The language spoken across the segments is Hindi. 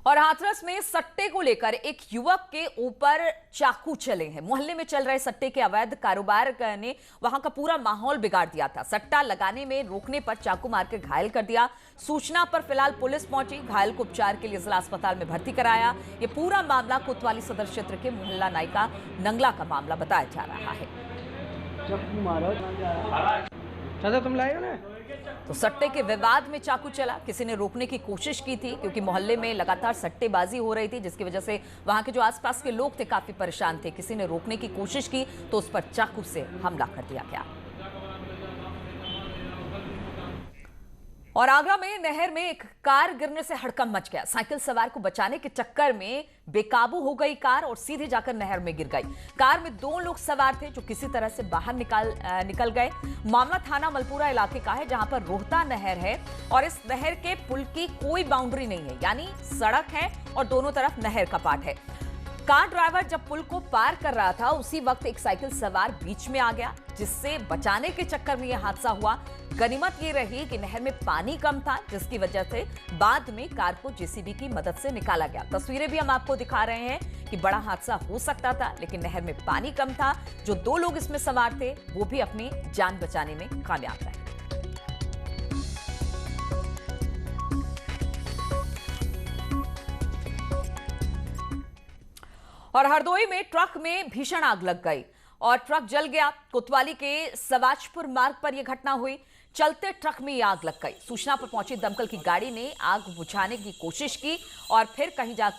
और हाथरस में सट्टे को लेकर एक युवक के ऊपर चाकू चले हैं। मोहल्ले में चल रहे सट्टे के अवैध कारोबार ने वहां का पूरा माहौल बिगाड़ दिया था। सट्टा लगाने में रोकने पर चाकू मार के घायल कर दिया। सूचना पर फिलहाल पुलिस पहुंची, घायल को उपचार के लिए जिला अस्पताल में भर्ती कराया। ये पूरा मामला कोतवाली सदर क्षेत्र के मोहल्ला नायका नंगला का मामला बताया जा रहा है। तुम लाए हो ना? तो सट्टे के विवाद में चाकू चला। किसी ने रोकने की कोशिश की थी क्योंकि मोहल्ले में लगातार सट्टेबाजी हो रही थी, जिसकी वजह से वहां के जो आसपास के लोग थे काफी परेशान थे। किसी ने रोकने की कोशिश की तो उस पर चाकू से हमला कर दिया गया। और आगरा में नहर में एक कार गिरने से हड़कंप मच गया। साइकिल सवार को बचाने के चक्कर में बेकाबू हो गई कार और सीधे जाकर नहर में गिर गई। कार में 2 लोग सवार थे जो किसी तरह से बाहर निकल गए। मामला थाना मलपुरा इलाके का है, जहां पर रोहता नहर है और इस नहर के पुल की कोई बाउंड्री नहीं है, यानी सड़क है और दोनों तरफ नहर का पाट है। कार ड्राइवर जब पुल को पार कर रहा था उसी वक्त एक साइकिल सवार बीच में आ गया, जिससे बचाने के चक्कर में यह हादसा हुआ। गनीमत ये रही कि नहर में पानी कम था, जिसकी वजह से बाद में कार को जेसीबी की मदद से निकाला गया। तस्वीरें भी हम आपको दिखा रहे हैं कि बड़ा हादसा हो सकता था, लेकिन नहर में पानी कम था। जो 2 लोग इसमें सवार थे वो भी अपनी जान बचाने में कामयाब रहे। और हरदोई में ट्रक में भीषण आग लग गई और ट्रक जल गया। कोतवाली के सवाजपुर मार्ग पर यह घटना हुई। चलते ट्रक में आग लग गई। सूचना पर पहुंची दमकल की गाड़ी ने आग बुझाने की कोशिश की और फिर कहीं आग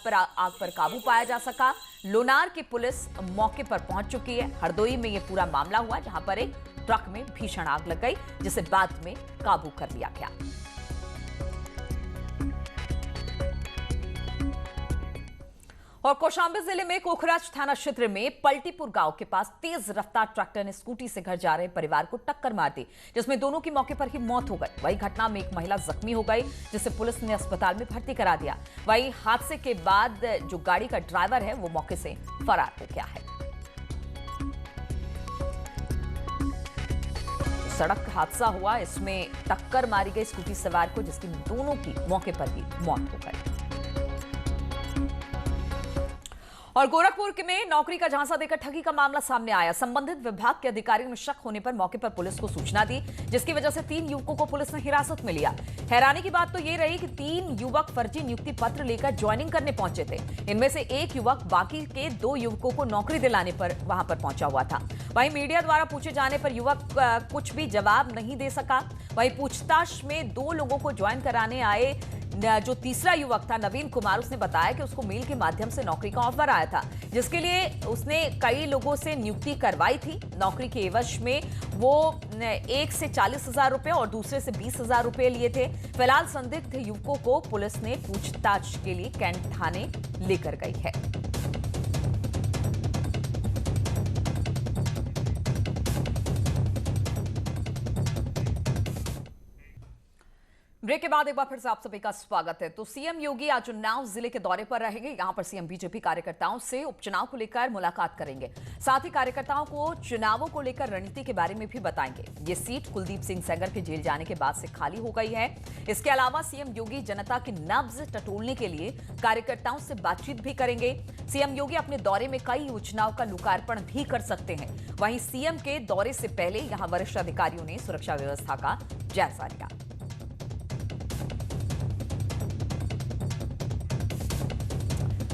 पर काबू पाया जा सका। लोनार की पुलिस मौके पर पहुंच चुकी है। हरदोई में यह पूरा मामला हुआ, जहां पर एक ट्रक में भीषण आग लग गई, जिसे बाद में काबू कर लिया गया। और कौशांबी जिले में कोखराज थाना क्षेत्र में पलटीपुर गांव के पास तेज रफ्तार ट्रैक्टर ने स्कूटी से घर जा रहे परिवार को टक्कर मार दी, जिसमें दोनों की मौके पर ही मौत हो गई। वही घटना में एक महिला जख्मी हो गई, जिसे पुलिस ने अस्पताल में भर्ती करा दिया। वही हादसे के बाद जो गाड़ी का ड्राइवर है वो मौके से फरार हो गया है। सड़क हादसा हुआ, इसमें टक्कर मारी गई स्कूटी सवार को, जिसकी दोनों की मौके पर ही मौत हो गई। और गोरखपुर में नौकरी का झांसा देकर ठगी का मामला सामने आया। संबंधित विभाग के अधिकारियों ने शक होने पर मौके पर पुलिस को सूचना दी, जिसकी वजह से 3 युवकों को पुलिस ने हिरासत में लिया। हैरानी की बात तो ये रही कि 3 युवक फर्जी नियुक्ति पत्र लेकर ज्वाइनिंग करने पहुंचे थे। इनमें से एक युवक बाकी के 2 युवकों को नौकरी दिलाने पर वहां पर पहुंचा हुआ था। वहीं मीडिया द्वारा पूछे जाने पर युवक कुछ भी जवाब नहीं दे सका। वहीं पूछताछ में 2 लोगों को ज्वाइन कराने आए जो तीसरा युवक था नवीन कुमार, उसने बताया कि उसको मेल के माध्यम से नौकरी का ऑफर आया था, जिसके लिए उसने कई लोगों से नियुक्ति करवाई थी। नौकरी के एवज में वो एक से 40,000 रुपए और दूसरे से 20,000 रुपए लिए थे। फिलहाल संदिग्ध युवकों को पुलिस ने पूछताछ के लिए कैंट थाने लेकर गई है। ब्रेक के बाद एक बार फिर से आप सभी का स्वागत है। तो सीएम योगी आज उन्नाव जिले के दौरे पर रहेंगे। यहां पर सीएम बीजेपी कार्यकर्ताओं से उपचुनाव को लेकर मुलाकात करेंगे। साथ ही कार्यकर्ताओं को चुनावों को लेकर रणनीति के बारे में भी बताएंगे। ये सीट कुलदीप सिंह सेंगर के जेल जाने के बाद से खाली हो गई है। इसके अलावा सीएम योगी जनता की नब्ज टटोलने के लिए कार्यकर्ताओं से बातचीत भी करेंगे। सीएम योगी अपने दौरे में कई योजनाओं का लोकार्पण भी कर सकते हैं। वहीं सीएम के दौरे से पहले यहां वरिष्ठ अधिकारियों ने सुरक्षा व्यवस्था का जायजा लिया।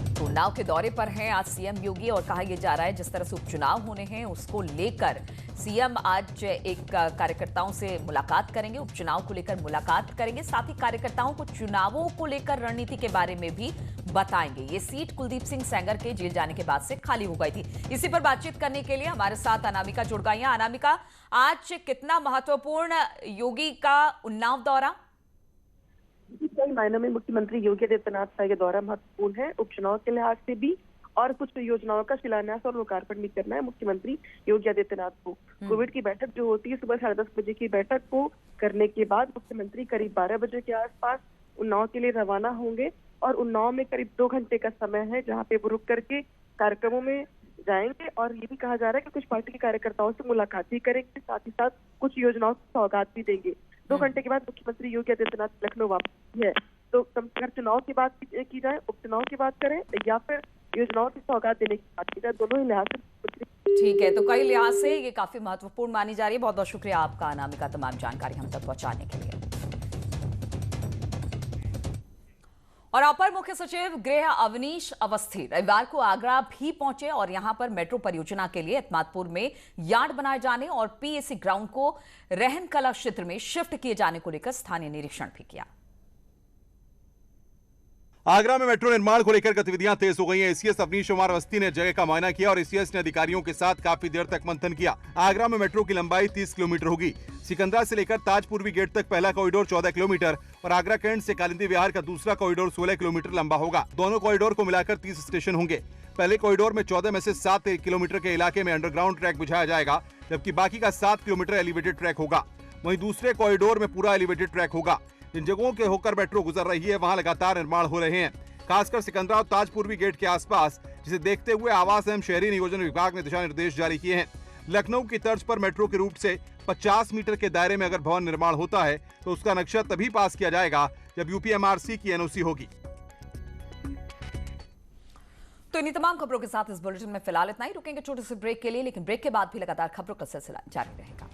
तो उन्नाव के दौरे पर हैं आज सीएम योगी और कहा यह जा रहा है जिस तरह से उपचुनाव होने हैं उसको लेकर सीएम आज एक कार्यकर्ताओं से मुलाकात करेंगे, उपचुनाव को लेकर मुलाकात करेंगे। साथ ही कार्यकर्ताओं को चुनावों को लेकर रणनीति के बारे में भी बताएंगे। ये सीट कुलदीप सिंह सेंगर के जेल जाने के बाद से खाली हो गई थी। इसी पर बातचीत करने के लिए हमारे साथ अनामिका जुड़ गई हैं। अनामिका, आज कितना महत्वपूर्ण योगी का उन्नाव दौरा? कई मायनों में मुख्यमंत्री योगी आदित्यनाथ का यह दौरा महत्वपूर्ण है, उपचुनाव के लिहाज से भी और कुछ योजनाओं का शिलान्यास और लोकार्पण भी करना है मुख्यमंत्री योगी आदित्यनाथ को। कोविड की बैठक जो होती है सुबह 10:30 बजे की बैठक को करने के बाद मुख्यमंत्री करीब 12 बजे के आसपास उन्नाव के लिए रवाना होंगे और उन्नाव में करीब 2 घंटे का समय है, जहाँ पे वो रुक करके कार्यक्रमों में जाएंगे। और ये भी कहा जा रहा है कि कुछ पार्टी के कार्यकर्ताओं से मुलाकात भी करेंगे, साथ ही साथ कुछ योजनाओं की सौगात भी देंगे। 2 घंटे के बाद मुख्यमंत्री योगी आदित्यनाथ लखनऊ वापस है। तो अगर चुनाव की बात की जाए, उपचुनाव की बात करें या फिर योजनाओं की सौगात देने की बात की जाए, दोनों ही लिहाज से ठीक है, तो कई लिहाज से ये काफी महत्वपूर्ण मानी जा रही है। बहुत बहुत शुक्रिया आपका अनामिका, तमाम जानकारी हम तक पहुंचाने के लिए। और अपर मुख्य सचिव गृह अवनीश अवस्थी रविवार को आगरा भी पहुंचे और यहां पर मेट्रो परियोजना के लिए एतमादपुर में यार्ड बनाए जाने और पीएसी ग्राउंड को रहन कला क्षेत्र में शिफ्ट किए जाने को लेकर स्थानीय निरीक्षण भी किया। आगरा में मेट्रो निर्माण को लेकर गतिविधियां तेज हो गई हैं। एसीएस अवनीश कुमार अवस्थी ने जगह का मुआयना किया और एसीएस ने अधिकारियों के साथ काफी देर तक मंथन किया। आगरा में मेट्रो की लंबाई 30 किलोमीटर होगी। सिकंदरा से लेकर ताजपूर्वी गेट तक पहला कॉरिडोर 14 किलोमीटर और आगरा कैंट से कालिंदी विहार का दूसरा कॉरिडोर 16 किलोमीटर लंबा होगा। दोनों कॉरिडोर को मिलाकर 30 स्टेशन होंगे। पहले कॉरिडोर में 14 में से 7 किलोमीटर के इलाके में अंडरग्राउंड ट्रैक बिछाया जाएगा, जबकि बाकी का 7 किलोमीटर एलिवेटेड ट्रैक होगा। वहीं दूसरे कॉरिडोर में पूरा एलिवेटेड ट्रैक होगा। जिन जगहों के होकर मेट्रो गुजर रही है वहां लगातार निर्माण हो रहे हैं, खासकर सिकंदरा और ताजपूर्वी गेट के आसपास, जिसे देखते हुए आवास एवं शहरी नियोजन विभाग ने दिशा निर्देश जारी किए हैं। लखनऊ की तर्ज पर मेट्रो के रूट से 50 मीटर के दायरे में अगर भवन निर्माण होता है तो उसका नक्शा तभी पास किया जाएगा जब यूपीएमआरसी की एनओसी होगी। तो इन्हीं तमाम खबरों के साथ इस बुलेटिन में फिलहाल इतना ही। रुकेंगे छोटे से ब्रेक के लिए, लेकिन ब्रेक के बाद भी लगातार खबरों का सिलसिला जारी रहेगा।